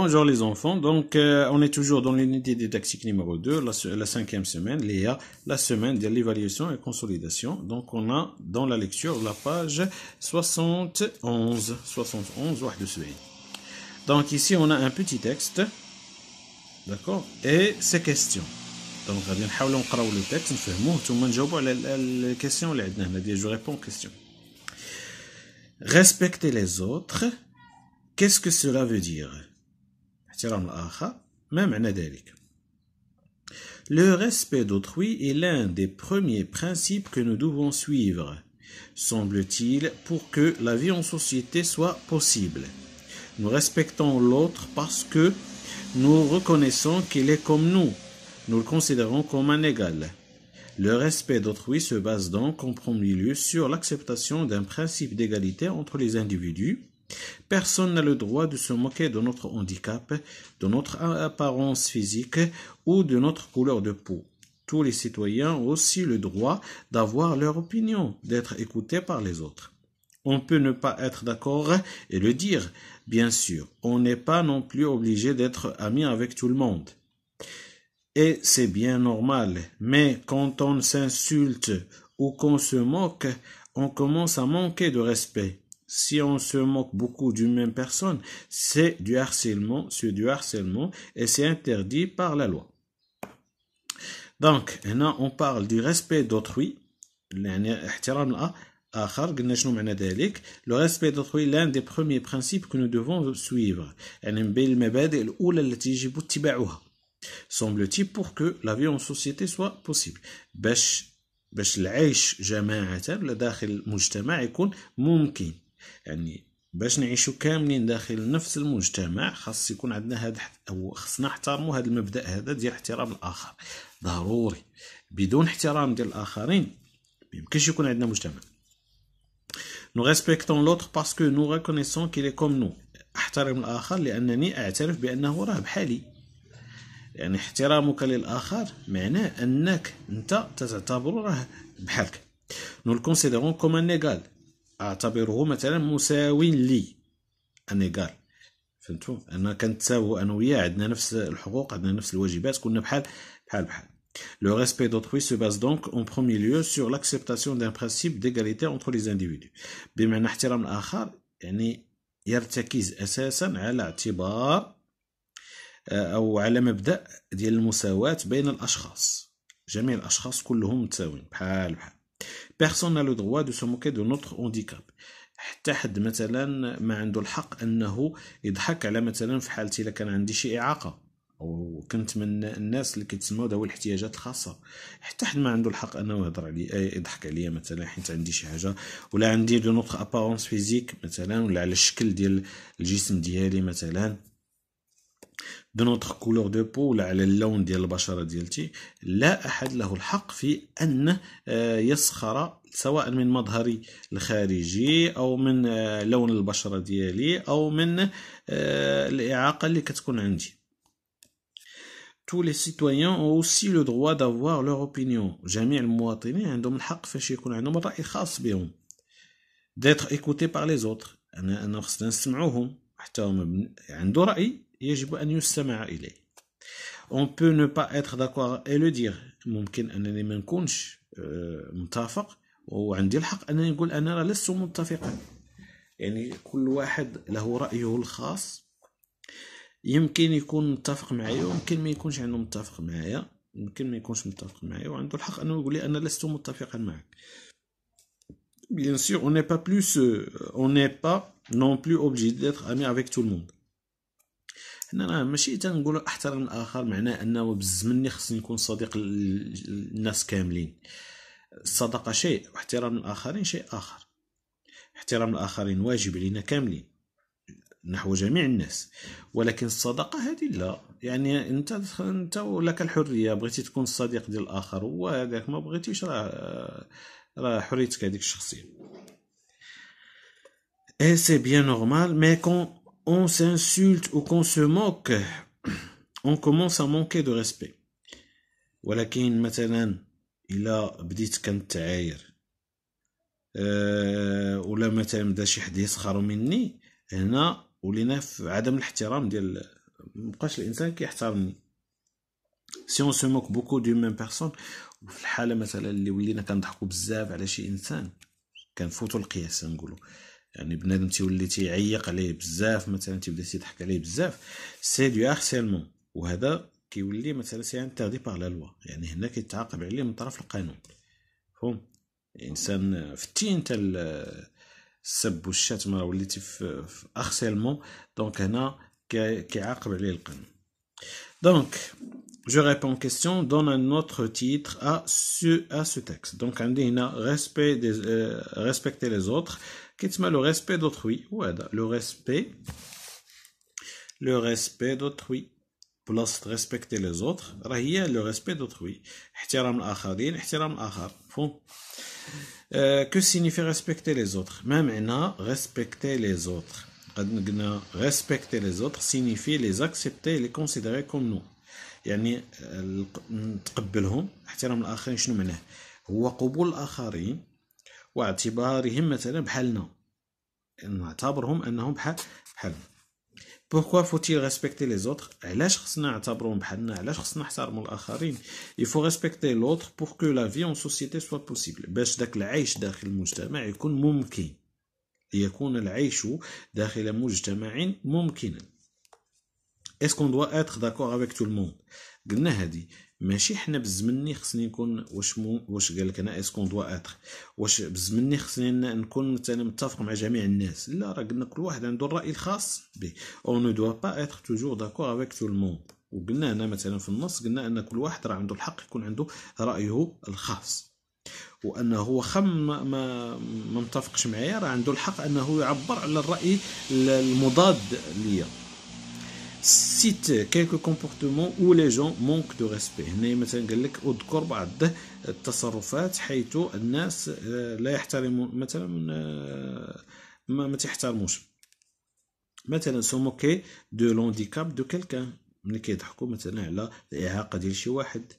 Bonjour les enfants, donc on est toujours dans l'unité didactique numéro 2, la cinquième semaine, la semaine de l'évaluation et consolidation. Donc on a dans la lecture la page 71, واحد وسبعين. Donc ici on a un petit texte, d'accord, et ces questions. Donc غادي نحاولوا نقراو le texte نفهموه ثم نجاوبوا على الكيسيون اللي عندنا هنا ديال جو ريبون question. Respecter les autres, qu'est-ce que cela veut dire? احترام الآخر ما معنى ذلك؟ Le respect d'autrui est l'un des premiers principes que nous devons suivre, semble-t-il, pour que la vie en société soit possible. Nous respectons l'autre parce que nous reconnaissons qu'il est comme nous. Nous le considérons comme un égal. Le respect d'autrui se base donc en premier lieu sur l'acceptation d'un principe d'égalité entre les individus. Personne n'a le droit de se moquer de notre handicap, de notre apparence physique ou de notre couleur de peau. Tous les citoyens ont aussi le droit d'avoir leur opinion, d'être écoutés par les autres. On peut ne pas être d'accord et le dire, bien sûr. On n'est pas non plus obligé d'être ami avec tout le monde. Et c'est bien normal, mais quand on s'insulte ou qu'on se moque, on commence à manquer de respect. Si on se moque beaucoup d'une même personne, c'est du harcèlement et c'est interdit par la loi. Donc, là, on parle du respect d'autrui. Le respect d'autrui est l'un des premiers principes que nous devons suivre. Semble-t-il pour que la vie en société soit possible. باش العيش جماعة داخل المجتمع يكون ممكن. يعني باش نعيشوا كاملين داخل نفس المجتمع خاص يكون عندنا هذا او خصنا نحترموا هذا المبدأ هذا ديال احترام الآخر ضروري. بدون احترام ديال الآخرين ميمكنش يكون عندنا مجتمع. Nous respectons l'autre parce que nous reconnaissons qu'il est comme nous. احترم الآخر لأنني أعترف بأنه راه بحالي. يعني احترامك للآخر معناه أنك أنت تعتبره راه بحالك. Nous le considérons comme un égal. أعتبره مثلا مساوي لي. un égal. فهمتوا؟ أنا كنتساووا أنا وياه عندنا نفس الحقوق عندنا نفس الواجبات كنا بحال. Le respect d'autrui se base donc en premier lieu sur l'acceptation d'un principe d'égalité entre les individus. بمعنى احترام الآخر يعني يرتكز أساسا على اعتبار أو على مبدأ ديال المساواة بين الأشخاص. جميع الأشخاص كلهم متساويين بحال. Personne n'a le droit de se moquer de notre handicap. حتى حد مثلا ما عنده الحق أنه يضحك على مثلا في حالتي إلا كان عندي شي إعاقة أو كنت من الناس اللي كيتسموا ذوي الاحتياجات الخاصة. حتى حد ما عنده الحق أنه يهضر علي يضحك عليا مثلا حيت عندي شي حاجة ولا عندي دو نوتر أبارونس فيزيك مثلا ولا على الشكل ديال الجسم ديالي مثلا de notre couleur de peau ولا على اللون ديال البشرة ديالتي. لا أحد له الحق في أن يسخر سواء من مظهري الخارجي أو من لون البشرة ديالي أو من الإعاقة اللي كتكون عندي. Tous les citoyens ont aussi le droit d'avoir leur opinion. جميع المواطنين عندهم الحق فاش يكون عندهم الرأي الخاص بهم. d'être écoutés par les autres. أنا خصنا نسمعوهم حتى هما عنده رأي يجب أن يستمع إليه. On peut ne pas être d'accord et le dire. ممكن أنني ما نكونش متفق وعندي الحق أنني نقول أنا لست متفقا. يعني كل واحد له رأيه الخاص. يمكن يكون متفق معايا ويمكن ما يكونش عنده متفق معايا. يمكن ما يكونش متفق معايا وعنده الحق أنه يقول لي أنا لست متفقا معك. Bien sûr, on n'est pas non plus obligé d'être ami avec tout le monde. هنا ماشي تنقولوا احترم الآخر معناه أنه بز مني خصني نكون صديق الناس كاملين. الصداقة شيء واحترام الآخرين شيء آخر. احترام الآخرين واجب علينا كاملين نحو جميع الناس ولكن الصداقة هذه لا. يعني انت لك الحرية بغيتي تكون الصديق ديال الآخر وهذاك ما بغيتيش راه حريتك هذيك الشخصية. Et c'est bien normal, mais quand on s'insulte ou qu'on se moque, on commence à manquer de respect. ولكن مثلا إلا بديت كنتعاير ولا مثلا بدا شي حد يسخر مني هنا ولينا في عدم الاحترام ديال مبقاش الانسان كيحترمني. سي اون سو موك بوكو دو ميم بيرسون، وفي الحاله مثلا اللي ولينا كنضحكوا بزاف على شي انسان كنفوتوا القياس نقولوا، يعني بنادم تيولي تيعيق عليه بزاف مثلا، تيبدا تيضحك عليه بزاف، سي دو هارسيلمون، وهذا كيولي مثلا سي انتردي بار لا لوا، يعني هنا كيتعاقب عليه من طرف القانون. فهم انسان فتي انت السب والشتم، راه وليتي في هارسيلمون، دونك هنا كيعاقب عليه القانون. Donc, je réponds aux questions, donne un autre titre à ce texte. Donc, on dit respecter les autres. Qu'est-ce que le respect d'autrui? Le respect d'autrui. Plus respecter les autres, c'est le respect d'autrui. احترام الآخرين، احترام الآخر. Que signifie respecter les autres? Même respecter les autres. Respecter les autres signifie les accepter et les considérer comme nous. يعني نتقبلهم. احترام الآخرين شنو معناه؟ هو قبول الآخرين واعتبارهم مثلا بحالنا، نعتبرهم أنهم بحالنا. Pourquoi faut-il respecter les autres? علاش خصنا نعتبرهم بحالنا؟ علاش خصنا نحترموا الآخرين؟ Il faut respecter l'autre pour que la vie en société soit possible. باش داك العيش داخل المجتمع يكون ممكن. ليكون العيش داخل مجتمع ممكنا. Est-ce qu'on doit être d'accord avec tout le monde? قلنا هادي ماشي حنا بالزمني خصني نكون واش قال لك انا اسكون دوا اتر، واش بالزمني خصني نكون مثلا متفق مع جميع الناس؟ لا، راه قلنا كل واحد عنده الراي الخاص به. او نو دوا با اتر توجور داكور افيك تو الموند. وقلنا هنا مثلا في النص قلنا ان كل واحد راه عنده الحق يكون عنده رايه الخاص، وانه هو ما متفقش معايا راه عنده الحق انه يعبر على الراي المضاد ليا. Cite quelques comportements où les gens manquent de respect. هنا مثلا قال لك اذكر بعض التصرفات حيث الناس لا يحترمون، مثلا ما تحترموش. مثلا se moquer de l'handicap de quelqu'un، ملي كيضحكوا مثلا على الإعاقة ديال شي واحد،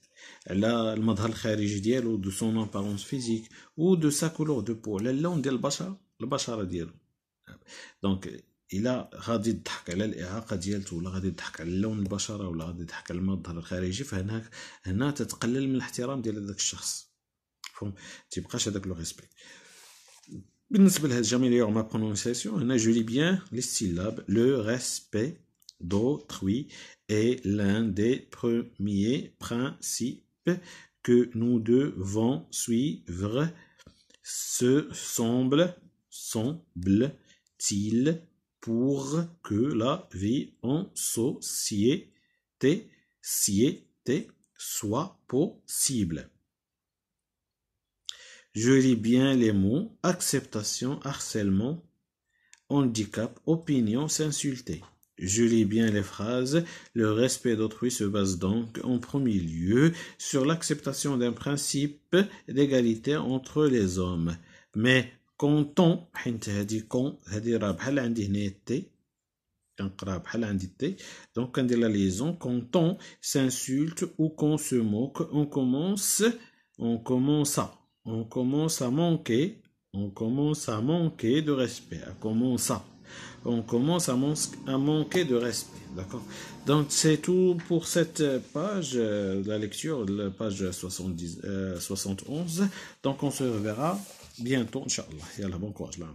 على المظهر الخارجي ديالو، de son apparence physique ou de sa couleur de peau، على اللون ديال البشرة ديالو. دونك إلا غادي تضحك على الإعاقة ديالته، ولا غادي تضحك على لون البشرة، ولا غادي تضحك على المظهر الخارجي، فهنا تتقلل من الاحترام ديال هذاك الشخص. فهم تيبقاش هذاك لو ريسبي. بالنسبة لهاد جاميليور ما برونونسياسيون، هنا جو لي بيان لي ستيلاب. لو ريسبي d'autrui est l'un des premiers principes que nous devons suivre. Semble-t-il pour que la vie en société soit possible. Je lis bien les mots acceptation, harcèlement, handicap, opinion, s'insulter. Je lis bien les phrases. Le respect d'autrui se base donc en premier lieu sur l'acceptation d'un principe d'égalité entre les hommes. Mais quand on حيت هادي راه بحال عندي هنايا تي، كنقراها بحال عندي تي، دونك كندير لا ليزون. quand on s'insulte ou qu'on se moque, on commence à manquer de respect. On commence à manquer de respect, d'accord? Donc c'est tout pour cette page, la lecture, la page 71. Donc on se reverra bientôt, Inch'Allah. Yallah, bon courage là.